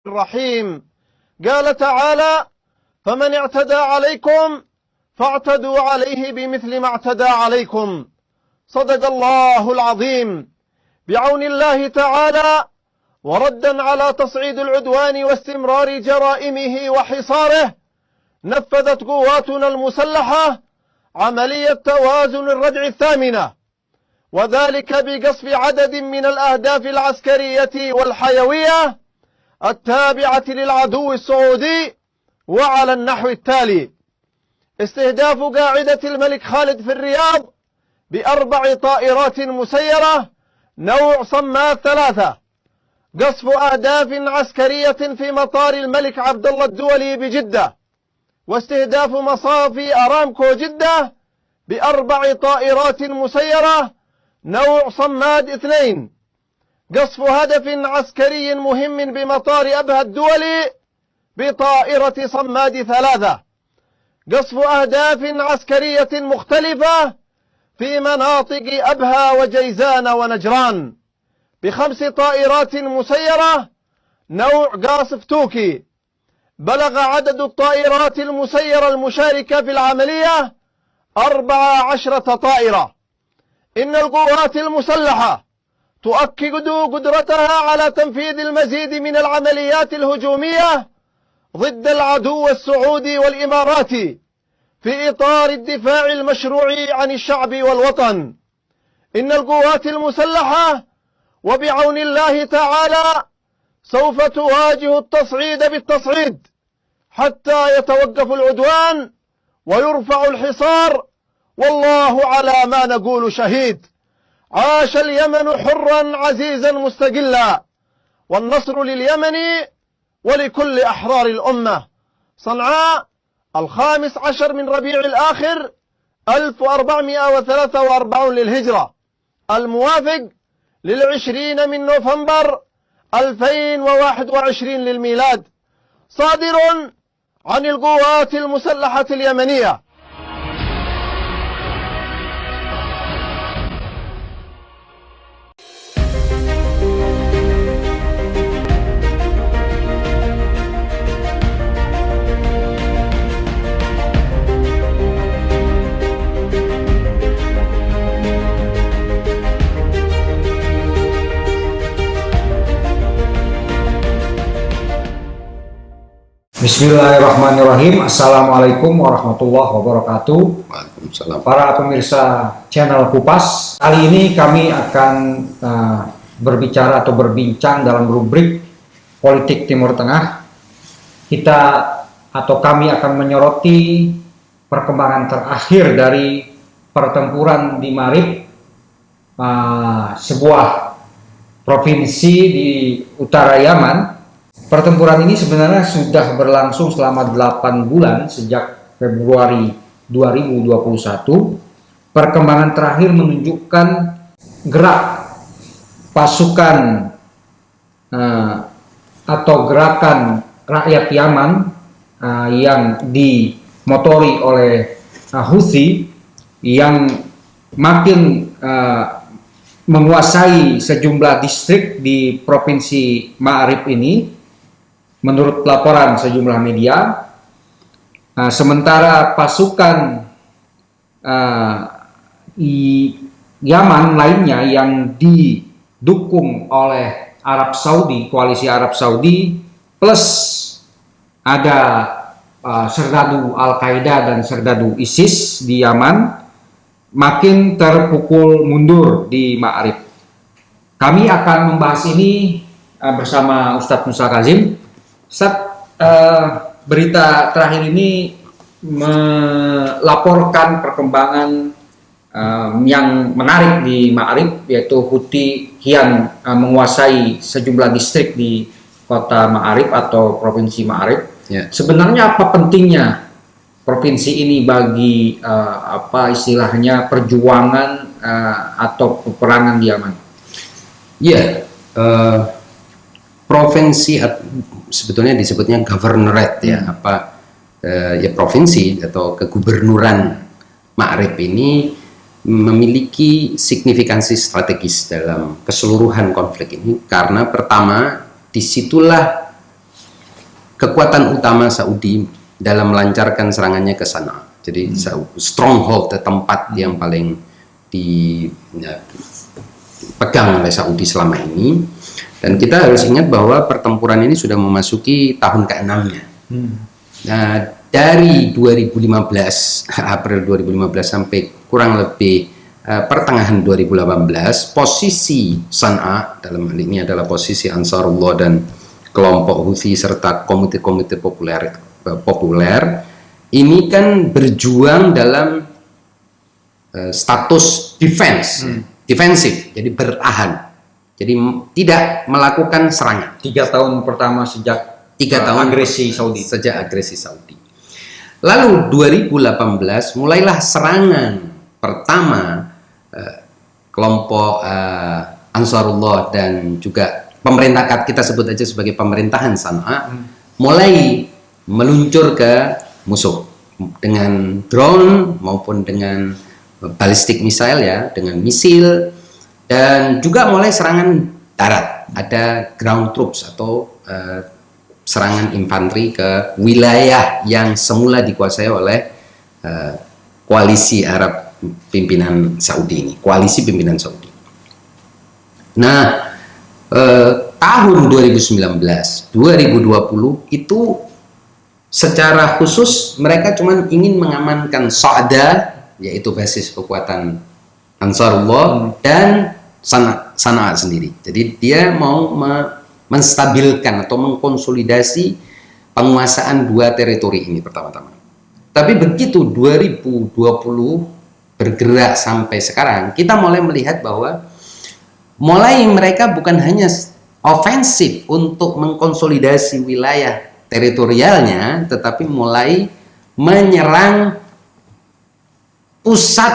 الرحيم. قال تعالى: فمن اعتدى عليكم فاعتدوا عليه بمثل ما اعتدى عليكم. صدق الله العظيم. بعون الله تعالى، وردا على تصعيد العدوان واستمرار جرائمه وحصاره، نفذت قواتنا المسلحة عملية توازن الردع الثامنة، وذلك بقصف عدد من الأهداف العسكرية والحيوية التابعة للعدو السعودي، وعلى النحو التالي: استهداف قاعدة الملك خالد في الرياض ب4 طائرات مسيرة نوع صماد 3، قصف أهداف عسكرية في مطار الملك عبد الله الدولي بجدة، واستهداف مصافي أرامكو جدة ب4 طائرات مسيرة نوع صماد 2، قصف هدف عسكري مهم بمطار أبها الدولي بطائرة صماد 3، قصف أهداف عسكرية مختلفة في مناطق أبها وجيزان ونجران ب5 طائرات مسيرة نوع قاصف توكي. بلغ عدد الطائرات المسيرة المشاركة في العملية 14 طائرة. إن القوات المسلحة تؤكد قدرتها على تنفيذ المزيد من العمليات الهجومية ضد العدو السعودي والإماراتي في إطار الدفاع المشروع عن الشعب والوطن. إن القوات المسلحة وبعون الله تعالى سوف تواجه التصعيد بالتصعيد حتى يتوقف العدوان ويرفع الحصار، والله على ما نقول شهيد. عاش اليمن حرا عزيزا مستقلا، والنصر لليمن ولكل أحرار الأمة. صنعاء 15 من ربيع الآخر 1443 للهجرة، الموافق 20 من نوفمبر 2021 للميلاد. صادر عن القوات المسلحة اليمنية. Bismillahirrahmanirrahim. Assalamualaikum warahmatullahi wabarakatuh. Waalaikumsalam. Para pemirsa channel Kupas, kali ini kami akan berbicara atau berbincang dalam rubrik politik Timur Tengah. Kami akan menyoroti perkembangan terakhir dari pertempuran di Marib, sebuah provinsi di utara Yaman. Pertempuran ini sebenarnya sudah berlangsung selama 8 bulan sejak Februari 2021. Perkembangan terakhir menunjukkan gerak pasukan atau gerakan rakyat Yaman yang dimotori oleh Houthi yang makin menguasai sejumlah distrik di provinsi Ma'rib ini. Menurut laporan sejumlah media, sementara pasukan Yaman lainnya yang didukung oleh Arab Saudi, koalisi Arab Saudi, plus ada serdadu Al-Qaeda dan serdadu ISIS di Yaman, makin terpukul mundur di Ma'rib. Kami akan membahas ini bersama Ustadz Musa Kazim. Berita terakhir ini melaporkan perkembangan yang menarik di Ma'rib, yaitu Houthi kian menguasai sejumlah distrik di kota Ma'rib atau provinsi Ma'rib. Ya. Sebenarnya apa pentingnya provinsi ini bagi istilahnya perjuangan atau peperangan di Yaman? Ya, provinsi sebetulnya disebutnya governorate ya, provinsi atau kegubernuran Ma'rib ini memiliki signifikansi strategis dalam keseluruhan konflik ini, karena pertama disitulah kekuatan utama Saudi dalam melancarkan serangannya ke Sana'a. Jadi stronghold, tempat yang paling dipegang oleh Saudi selama ini. Dan kita harus ingat bahwa pertempuran ini sudah memasuki tahun ke-6-nya. Nah, dari 2015, April 2015 sampai kurang lebih pertengahan 2018, posisi Sana'a dalam hal ini adalah posisi Ansarullah dan kelompok Houthi serta komite-komite populer ini kan berjuang dalam status defensif, jadi bertahan. Jadi tidak melakukan serangan. 3 tahun pertama sejak 3 tahun agresi Saudi. Sejak agresi Saudi. Lalu 2018 mulailah serangan pertama kelompok Ansarullah dan juga pemerintah, kita sebut aja sebagai pemerintahan Sana'a, mulai meluncur ke musuh dengan drone maupun dengan ballistic missile ya, dengan misil. Dan juga mulai serangan darat, ada ground troops atau serangan infanteri ke wilayah yang semula dikuasai oleh koalisi Arab pimpinan Saudi ini, koalisi pimpinan Saudi. Nah, tahun 2019, 2020 itu secara khusus mereka cuma ingin mengamankan Sa'da, yaitu basis kekuatan Ansarullah, dan Sana'a sendiri. Jadi dia mau menstabilkan atau mengkonsolidasi penguasaan 2 teritori ini pertama-tama. Tapi begitu 2020 bergerak sampai sekarang, kita mulai melihat bahwa mulai mereka bukan hanya ofensif untuk mengkonsolidasi wilayah teritorialnya, tetapi mulai menyerang pusat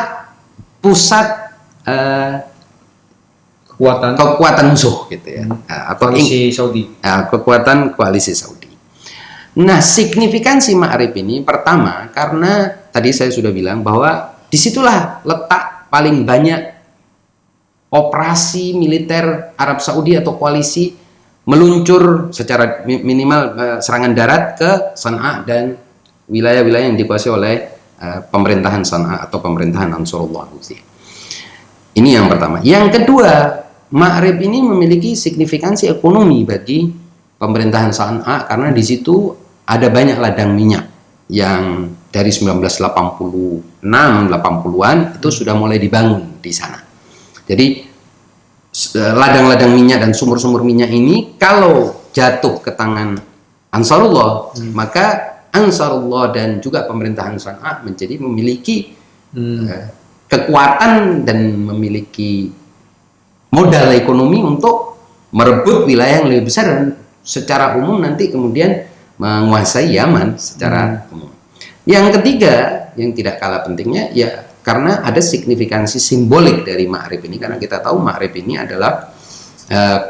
kekuatan musuh gitu ya, atau koalisi Saudi. Kekuatan koalisi Saudi. Nah, signifikansi Ma'rib ini pertama karena tadi saya sudah bilang bahwa disitulah letak paling banyak operasi militer Arab Saudi atau koalisi meluncur secara minimal serangan darat ke Sana'a dan wilayah-wilayah yang dikuasai oleh pemerintahan Sana'a atau pemerintahan Ansarullah Houthi. Ini yang pertama. Yang kedua, Ma'rib ini memiliki signifikansi ekonomi bagi pemerintahan Sana'a karena di situ ada banyak ladang minyak yang dari 1986-80-an itu sudah mulai dibangun di sana. Jadi ladang-ladang minyak dan sumur-sumur minyak ini kalau jatuh ke tangan Ansarullah, maka Ansarullah dan juga pemerintahan Sana'a menjadi memiliki kekuatan dan memiliki modal ekonomi untuk merebut wilayah yang lebih besar dan secara umum nanti kemudian menguasai Yaman secara umum. Yang ketiga yang tidak kalah pentingnya ya karena ada signifikansi simbolik dari Ma'rib ini, karena kita tahu Ma'rib ini adalah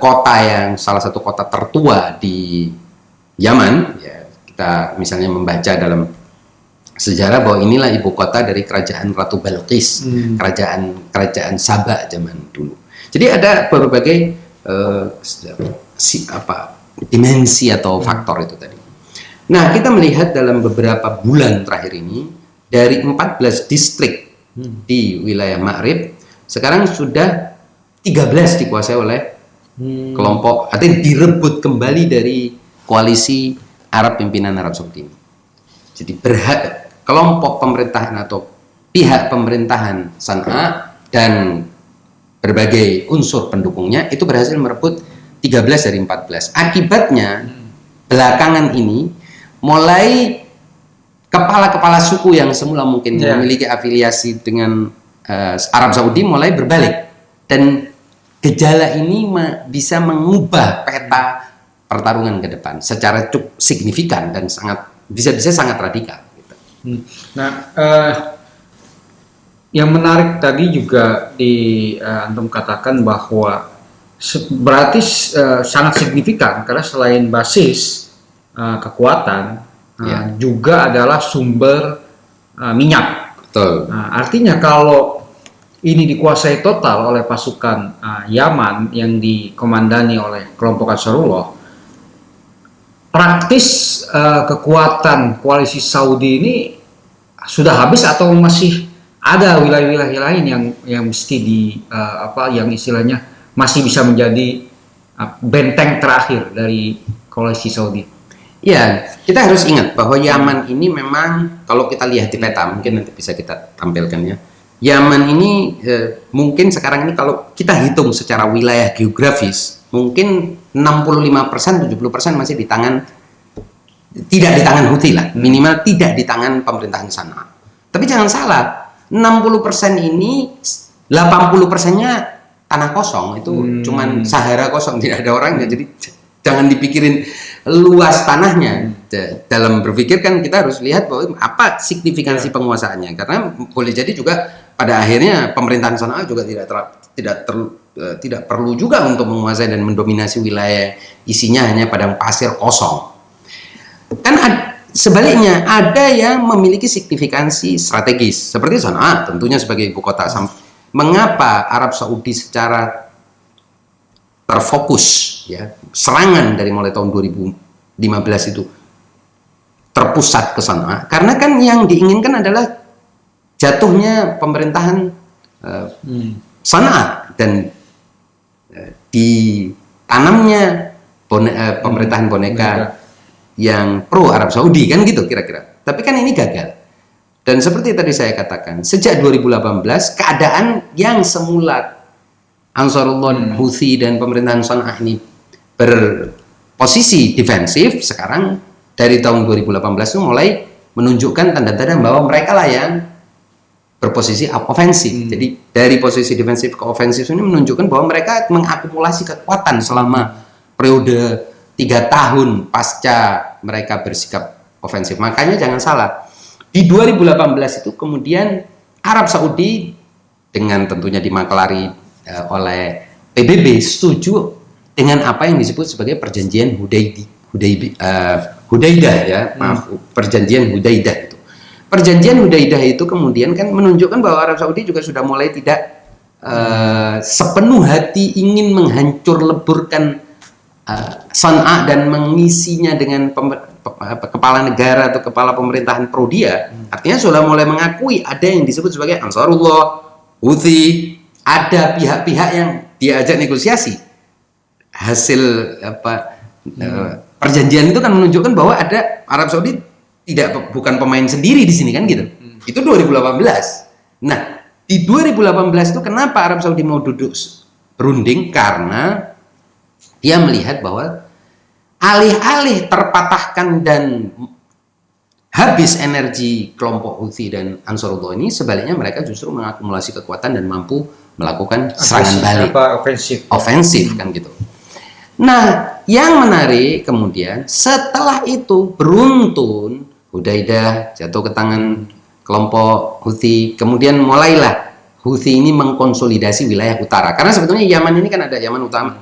kota yang salah satu kota tertua di Yaman ya, kita misalnya membaca dalam sejarah bahwa inilah ibu kota dari kerajaan Ratu Balqis, kerajaan Sabah zaman dulu. Jadi ada berbagai dimensi atau faktor itu tadi. Nah, kita melihat dalam beberapa bulan terakhir ini dari 14 distrik di wilayah Ma'rib sekarang sudah 13 dikuasai oleh kelompok, artinya direbut kembali dari koalisi Arab pimpinan Arab Saudi. Jadi kelompok pemerintahan atau pihak pemerintahan Sana'a dan berbagai unsur pendukungnya itu berhasil merebut 13 dari 14. Akibatnya belakangan ini mulai kepala-kepala suku yang semula mungkin memiliki afiliasi dengan Arab Saudi mulai berbalik, dan gejala ini bisa mengubah peta pertarungan ke depan secara cukup signifikan dan bisa sangat radikal. Nah, yang menarik tadi juga antum katakan bahwa berarti sangat signifikan karena selain basis kekuatan juga adalah sumber minyak. Betul. Nah, artinya kalau ini dikuasai total oleh pasukan Yaman yang dikomandani oleh kelompok Ansarullah, praktis kekuatan koalisi Saudi ini sudah habis atau masih ada wilayah-wilayah lain yang mesti yang istilahnya masih bisa menjadi benteng terakhir dari koalisi Saudi? Ya, kita harus ingat bahwa Yaman ini memang kalau kita lihat di peta, mungkin nanti bisa kita tampilkan ya. Yaman ini mungkin sekarang ini kalau kita hitung secara wilayah geografis, mungkin 65%, 70% masih tidak di tangan Houthi lah, minimal tidak di tangan pemerintahan Sana'a. Tapi jangan salah, 60% ini 80%-nya tanah kosong, itu cuman Sahara kosong, tidak ada orangnya. Jadi jangan dipikirin luas tanahnya. Dalam berpikir kan kita harus lihat bahwa apa signifikansi penguasaannya, karena boleh jadi juga pada akhirnya pemerintahan Sana'a juga tidak perlu juga untuk menguasai dan mendominasi wilayah isinya hanya padang pasir kosong. Kan sebaliknya ada yang memiliki signifikansi strategis seperti Sana'a tentunya sebagai ibu kota. Mengapa Arab Saudi secara terfokus ya serangan dari mulai tahun 2015 itu terpusat ke Sana'a? Karena kan yang diinginkan adalah jatuhnya pemerintahan Sana'a dan ditanamnya pemerintahan boneka yang pro Arab Saudi, kan gitu kira-kira. Tapi kan ini gagal. Dan seperti tadi saya katakan, sejak 2018 keadaan yang semula Ansarullah, Houthi dan pemerintahan Sana'a ini berposisi defensif, sekarang dari tahun 2018 itu mulai menunjukkan tanda-tanda bahwa mereka lah yang berposisi ofensif. Jadi dari posisi defensif ke ofensif ini menunjukkan bahwa mereka mengakumulasi kekuatan selama periode 3 tahun pasca mereka bersikap ofensif. Makanya jangan salah, di 2018 itu kemudian Arab Saudi dengan tentunya dimaklari oleh PBB setuju dengan apa yang disebut sebagai perjanjian Hudaidah ya, perjanjian Hudaidah itu. Perjanjian Hudaidah itu kemudian kan menunjukkan bahwa Arab Saudi juga sudah mulai tidak sepenuh hati ingin menghancur leburkan Sana'a dan mengisinya dengan kepala negara atau kepala pemerintahan pro dia. Artinya sudah mulai mengakui ada yang disebut sebagai Ansarullah, Houthi, ada pihak-pihak yang diajak negosiasi. Hasil perjanjian itu kan menunjukkan bahwa ada Arab Saudi bukan pemain sendiri di sini kan gitu. Itu 2018. Nah, di 2018 itu kenapa Arab Saudi mau duduk berunding? Karena dia melihat bahwa alih-alih terpatahkan dan habis energi kelompok Houthi dan Ansarullah ini, sebaliknya mereka justru mengakumulasi kekuatan dan mampu melakukan serangan balik, ofensif kan gitu. Nah, yang menarik kemudian setelah itu beruntun Hudaidah jatuh ke tangan kelompok Houthi, kemudian mulailah Houthi ini mengkonsolidasi wilayah utara. Karena sebetulnya Yaman ini kan ada Yaman utama,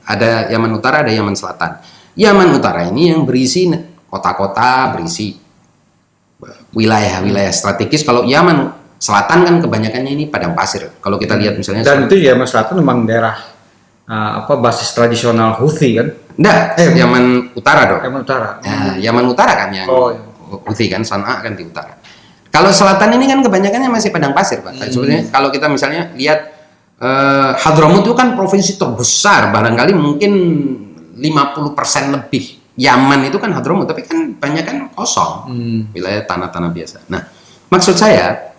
ada Yaman utara, ada Yaman selatan. Yaman utara ini yang berisi kota-kota, berisi wilayah-wilayah strategis. Kalau Yaman selatan kan kebanyakannya ini padang pasir. Kalau kita lihat misalnya. Dan itu Yaman selatan memang daerah basis tradisional Houthi kan? Enggak, Yaman utara dong. Yaman utara. Nah, Yaman utara kan yang Houthi kan, Sana'a kan di utara. Kalau selatan ini kan kebanyakannya masih padang pasir, Pak. Sebenarnya kalau kita misalnya lihat Hadramut itu kan provinsi terbesar, barangkali mungkin 50% lebih Yaman itu kan Hadramut, tapi kan banyak kan kosong, wilayah tanah-tanah biasa. Nah, maksud saya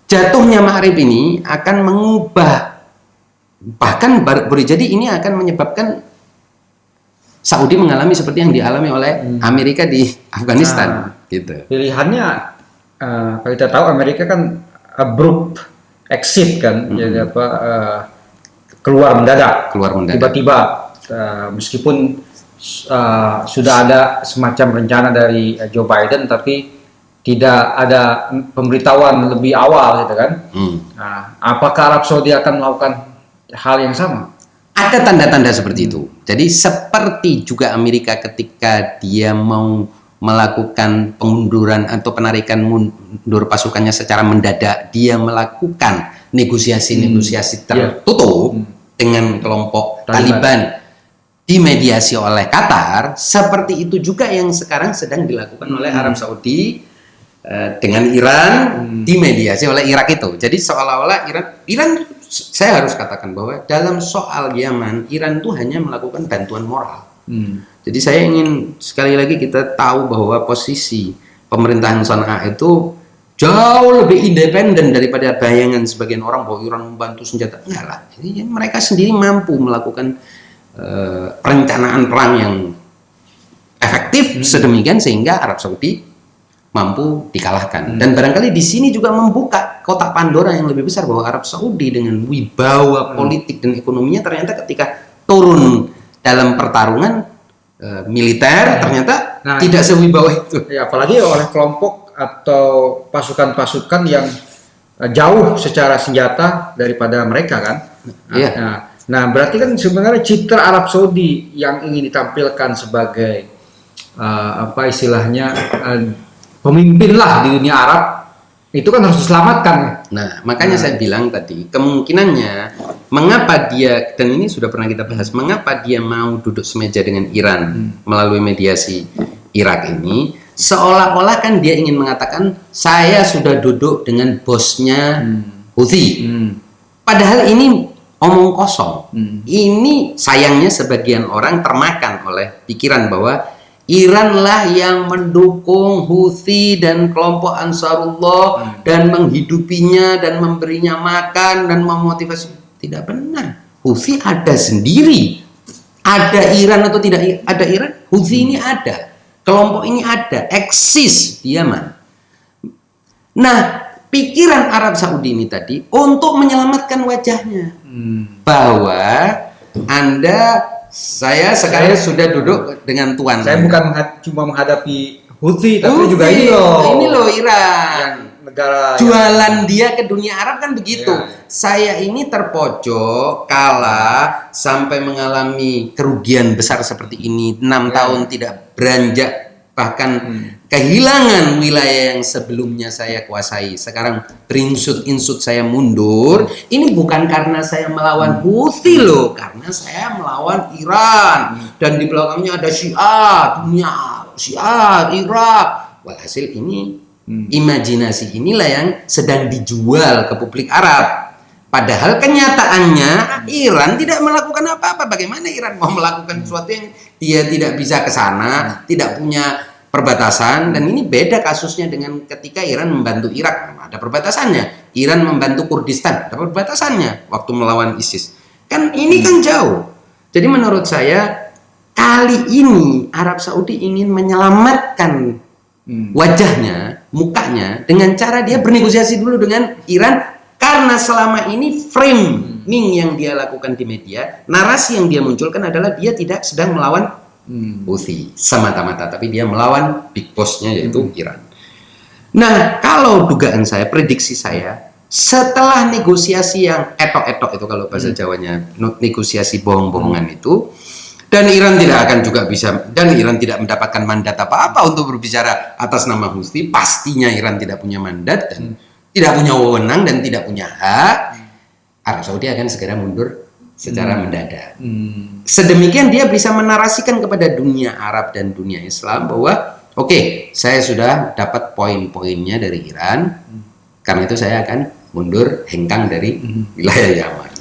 jatuhnya Ma'rib ini akan mengubah, bahkan boleh jadi ini akan menyebabkan Saudi mengalami seperti yang dialami oleh Amerika di Afghanistan. Gitu. Pilihannya, kalau kita tahu Amerika kan abrupt exit kan, jadi keluar mendadak. Tiba-tiba, meskipun sudah ada semacam rencana dari Joe Biden, tapi tidak ada pemberitahuan lebih awal, gitu kan? Nah, apakah Arab Saudi akan melakukan hal yang sama? Ada tanda-tanda seperti itu. Jadi seperti juga Amerika ketika dia mau melakukan pengunduran atau penarikan mundur pasukannya secara mendadak, dia melakukan negosiasi tertutup dengan kelompok Taliban dimediasi oleh Qatar, seperti itu juga yang sekarang sedang dilakukan oleh Arab Saudi dengan Iran, dimediasi oleh Irak itu. Jadi seolah-olah Iran saya harus katakan bahwa dalam soal Yaman, Iran itu hanya melakukan bantuan moral. Jadi saya ingin sekali lagi kita tahu bahwa posisi pemerintahan Sana'a itu jauh lebih independen daripada bayangan sebagian orang bahwa Iran membantu senjata. Enggak lah, jadi mereka sendiri mampu melakukan perencanaan perang yang efektif sedemikian sehingga Arab Saudi mampu dikalahkan. Dan barangkali di sini juga membuka kotak Pandora yang lebih besar bahwa Arab Saudi dengan wibawa politik dan ekonominya ternyata ketika turun dalam pertarungan militer ternyata tidak sewibawa itu. Ya, apalagi oleh kelompok atau pasukan-pasukan yang jauh secara senjata daripada mereka kan. Nah, berarti kan sebenarnya citra Arab Saudi yang ingin ditampilkan sebagai apa istilahnya pemimpin lah di dunia Arab itu kan harus diselamatkan. Nah, makanya saya bilang tadi kemungkinannya mengapa dia, dan ini sudah pernah kita bahas, mengapa dia mau duduk semeja dengan Iran melalui mediasi Irak ini, seolah-olah kan dia ingin mengatakan saya sudah duduk dengan bosnya Houthi. Padahal ini omong kosong. Ini sayangnya sebagian orang termakan oleh pikiran bahwa Iranlah yang mendukung Houthi dan kelompok Ansarullah dan menghidupinya dan memberinya makan dan memotivasi. Tidak benar. Houthi ada sendiri. Ada Iran atau tidak ada Iran, Houthi ini ada. Kelompok ini ada, eksis di Yaman. Nah, pikiran Arab Saudi ini tadi untuk menyelamatkan wajahnya. Bahwa saya sekarang sudah duduk dengan tuan. Saya bukan cuma menghadapi Houthi, tapi juga ini loh Iran. Negara jualan dia ke dunia Arab kan begitu. Saya ini terpojok, kalah, sampai mengalami kerugian besar seperti ini. 6 tahun tidak beranjak, bahkan kehilangan wilayah yang sebelumnya saya kuasai. Sekarang berinsut-insut saya mundur. Ini bukan karena saya melawan Houthi loh, karena saya melawan Iran. Dan di belakangnya ada Syiah, dunia Syiah, Irak. Walhasil ini imajinasi inilah yang sedang dijual ke publik Arab. Padahal kenyataannya Iran tidak melakukan apa-apa. Bagaimana Iran mau melakukan sesuatu yang dia tidak bisa ke sana, tidak punya perbatasan? Dan ini beda kasusnya dengan ketika Iran membantu Irak, ada perbatasannya. Iran membantu Kurdistan, ada perbatasannya waktu melawan ISIS. Kan ini kan jauh. Jadi menurut saya kali ini Arab Saudi ingin menyelamatkan wajahnya, mukanya dengan cara dia bernegosiasi dulu dengan Iran. Karena selama ini framing yang dia lakukan di media, narasi yang dia munculkan adalah dia tidak sedang melawan Houthi semata-mata, tapi dia melawan big boss-nya yaitu Iran. Nah, kalau dugaan saya, prediksi saya, setelah negosiasi yang etok-etok itu kalau bahasa Jawanya, negosiasi bohong-bohongan itu, dan Iran tidak akan juga bisa, dan Iran tidak mendapatkan mandat apa-apa untuk berbicara atas nama Houthi, pastinya Iran tidak punya mandat dan tidak punya wewenang dan tidak punya hak. Arab Saudi akan segera mundur secara mendadak. Sedemikian dia bisa menarasikan kepada dunia Arab dan dunia Islam bahwa oke, saya sudah dapat poin-poinnya dari Iran, karena itu saya akan mundur hengkang dari wilayah Yaman.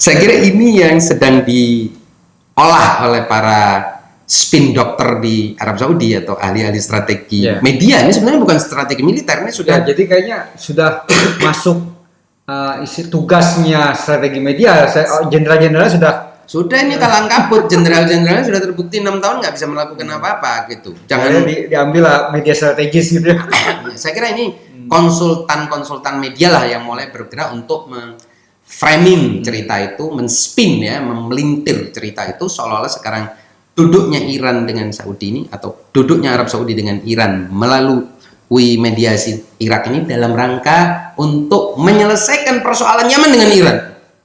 Saya kira ini yang sedang diolah oleh para spin dokter di Arab Saudi atau ahli-ahli strategi media. Ini sebenarnya bukan strategi militer, ini sudah jadi kayaknya sudah masuk isi tugasnya strategi media. Jenderal-jenderal sudah ini kalang kabut. Jenderal-jenderalnya sudah terbukti 6 tahun nggak bisa melakukan apa-apa gitu. Jangan diambil lah media strategis gitu ya. Saya kira ini konsultan-konsultan media lah yang mulai bergerak untuk framing cerita itu, men-spin ya, memelintir cerita itu seolah-olah sekarang duduknya Iran dengan Saudi ini, atau duduknya Arab Saudi dengan Iran melalui mediasi Irak ini dalam rangka untuk menyelesaikan persoalan Yaman dengan Iran.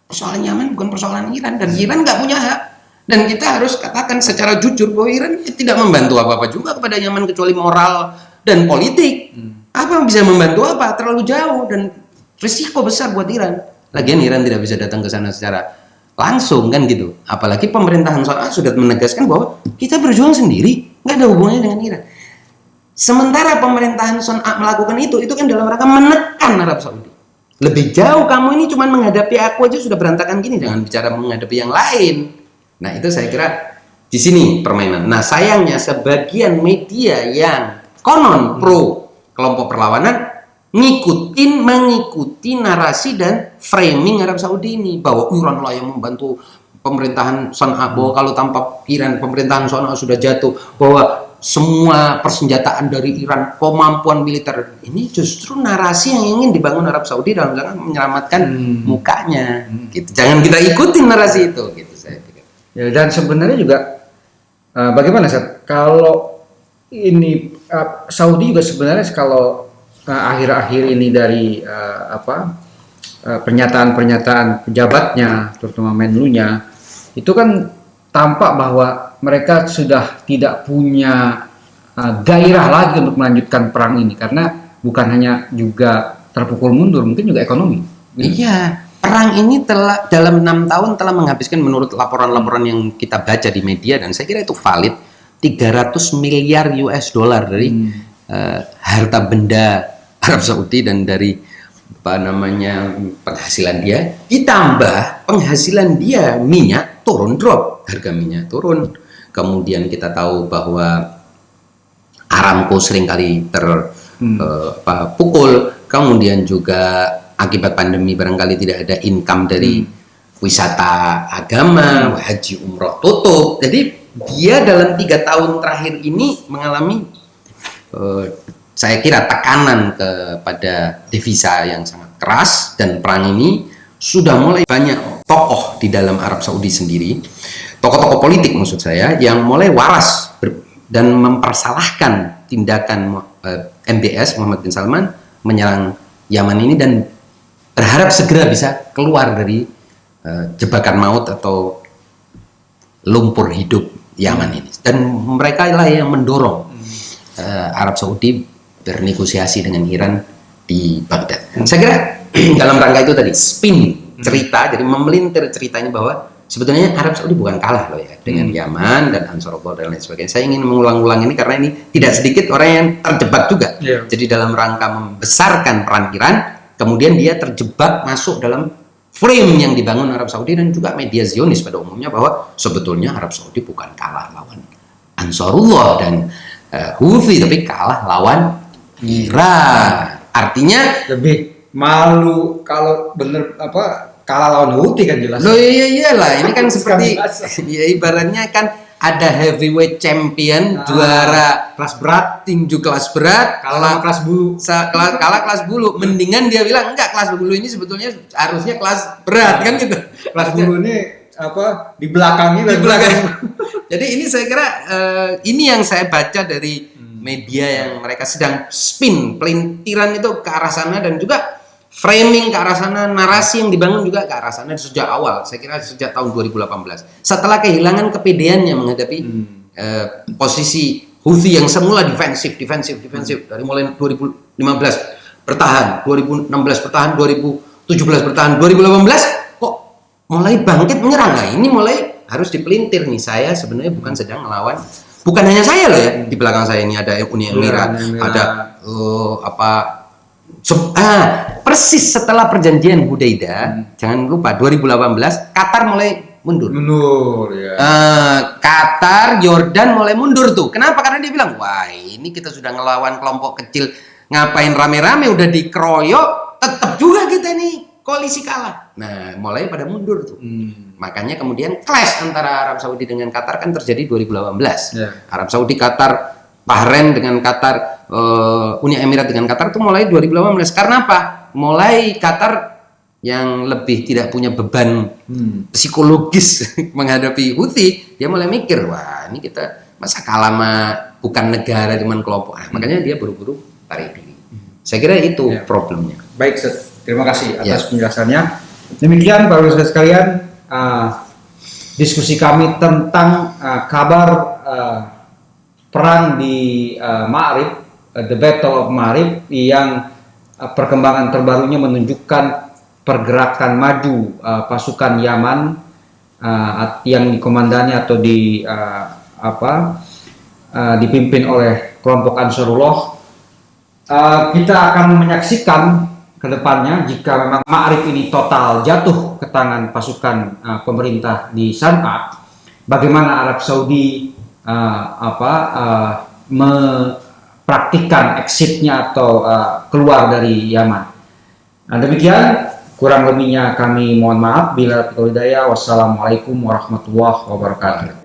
Persoalan Yaman bukan persoalan Iran, dan Iran nggak punya hak. Dan kita harus katakan secara jujur bahwa Iran tidak membantu apa-apa juga kepada Yaman kecuali moral dan politik. Apa yang bisa membantu apa? Terlalu jauh dan risiko besar buat Iran. Lagian Iran tidak bisa datang ke sana secara langsung kan gitu. Apalagi pemerintahan Son'a sudah menegaskan bahwa kita berjuang sendiri, nggak ada hubungannya dengan Iran. Sementara pemerintahan Son'a melakukan itu kan dalam rangka menekan Arab Saudi. Lebih jauh, kamu ini cuma menghadapi aku aja sudah berantakan gini, jangan bicara menghadapi yang lain. Nah itu saya kira di sini permainan. Nah sayangnya sebagian media yang konon pro kelompok perlawanan mengikuti narasi dan framing Arab Saudi ini bahwa Iran lah yang membantu pemerintahan Son'a, bahwa kalau tanpa Iran pemerintahan Son'a sudah jatuh, bahwa semua persenjataan dari Iran, kemampuan militer ini justru narasi yang ingin dibangun Arab Saudi dalam rangka menyelamatkan mukanya. Gitu. Jangan kita ikutin narasi itu, gitu saya pikir. Ya, dan sebenarnya juga bagaimana Seth? Kalau ini Saudi juga sebenarnya kalau akhir-akhir ini dari pernyataan-pernyataan pejabatnya, terutama Menlunya, itu kan tampak bahwa mereka sudah tidak punya gairah lagi untuk melanjutkan perang ini karena bukan hanya juga terpukul mundur, mungkin juga ekonomi. Iya, perang ini telah dalam 6 tahun telah menghabiskan menurut laporan-laporan yang kita baca di media dan saya kira itu valid 300 miliar US dollar dari harta benda Arab Saudi dan dari penghasilan dia, ditambah penghasilan dia minyak turun, drop, harga minyak turun. Kemudian kita tahu bahwa Aramco seringkali terpukul. Kemudian juga akibat pandemi barangkali tidak ada income dari wisata agama, haji umroh tutup. Jadi dia dalam 3 tahun terakhir ini mengalami saya kira tekanan kepada devisa yang sangat keras, dan perang ini sudah mulai banyak tokoh di dalam Arab Saudi sendiri, tokoh-tokoh politik maksud saya, yang mulai waras dan mempersalahkan tindakan MBS Muhammad bin Salman menyerang Yaman ini dan berharap segera bisa keluar dari jebakan maut atau lumpur hidup Yaman ini. Dan mereka lah yang mendorong Arab Saudi bernegosiasi dengan Iran di Baghdad. Saya kira dalam rangka itu tadi spin cerita, jadi memelintir ceritanya bahwa sebetulnya Arab Saudi bukan kalah loh ya dengan Yaman dan Ansarullah dan lain sebagainya. Saya ingin mengulang-ulang ini karena ini tidak sedikit orang yang terjebak juga. Jadi dalam rangka membesarkan peran Iran, kemudian dia terjebak masuk dalam frame yang dibangun Arab Saudi dan juga media Zionis pada umumnya bahwa sebetulnya Arab Saudi bukan kalah lawan Ansarullah dan Houthi, tapi kalah lawan Iran. Artinya lebih malu kalau bener kalah lawan Houthi kan jelas. Loh iyalah, ini kan seperti ya ibaratnya kan ada heavyweight champion juara kelas berat, tinju kelas berat, kalah kelas bulu. Kalah kelas bulu. Mendingan dia bilang enggak, kelas bulu ini sebetulnya harusnya kelas berat kan gitu. Kelas bulu ini di belakangnya. Di belakang. Jadi ini saya kira ini yang saya baca dari media yang mereka sedang spin pelintiran itu ke arah sana dan juga framing ke arah sana, narasi yang dibangun juga ke arah sana sejak awal. Saya kira sejak tahun 2018. Setelah kehilangan kepedeannya menghadapi posisi Houthi yang semula defensif dari mulai 2015 bertahan, 2016 bertahan, 2017 bertahan, 2018 kok mulai bangkit menyerang. Nah, ini mulai harus dipelintir nih. Saya sebenarnya bukan sedang melawan, bukan hanya saya loh ya, di belakang saya ini ada Uni Emirat, ada persis setelah perjanjian Hudaidah, jangan lupa 2018 Qatar mulai mundur ya. Qatar, Jordan mulai mundur tuh. Kenapa? Karena dia bilang, wah ini kita sudah ngelawan kelompok kecil, ngapain rame-rame, udah dikeroyok, tetap juga kita nih koalisi kalah. Nah, mulai pada mundur tuh. Makanya kemudian clash antara Arab Saudi dengan Qatar kan terjadi 2018. Arab Saudi, Qatar, Bahrain dengan Qatar, Uni Emirat dengan Qatar itu mulai 2018. Karena apa? Mulai Qatar yang lebih tidak punya beban psikologis menghadapi Houthi, dia mulai mikir, wah ini kita masa kalah sama bukan negara cuman kelompok. Nah, makanya dia buru-buru tarik diri. Saya kira itu problemnya. Baik, terima kasih atas penjelasannya. Demikian para saudara sekalian, diskusi kami tentang kabar perang di Ma'rib, the Battle of Ma'rib, yang perkembangan terbarunya menunjukkan pergerakan maju pasukan Yaman yang dikomandannya atau dipimpin oleh kelompok Ansarullah. Kita akan menyaksikan ke depannya jika memang Ma'rib ini total jatuh ke tangan pasukan pemerintah di San'a, bagaimana Arab Saudi mempraktikkan exitnya atau keluar dari Yaman. Nah, demikian, kurang lebihnya kami mohon maaf. Bila hidayah, wassalamualaikum warahmatullahi wabarakatuh.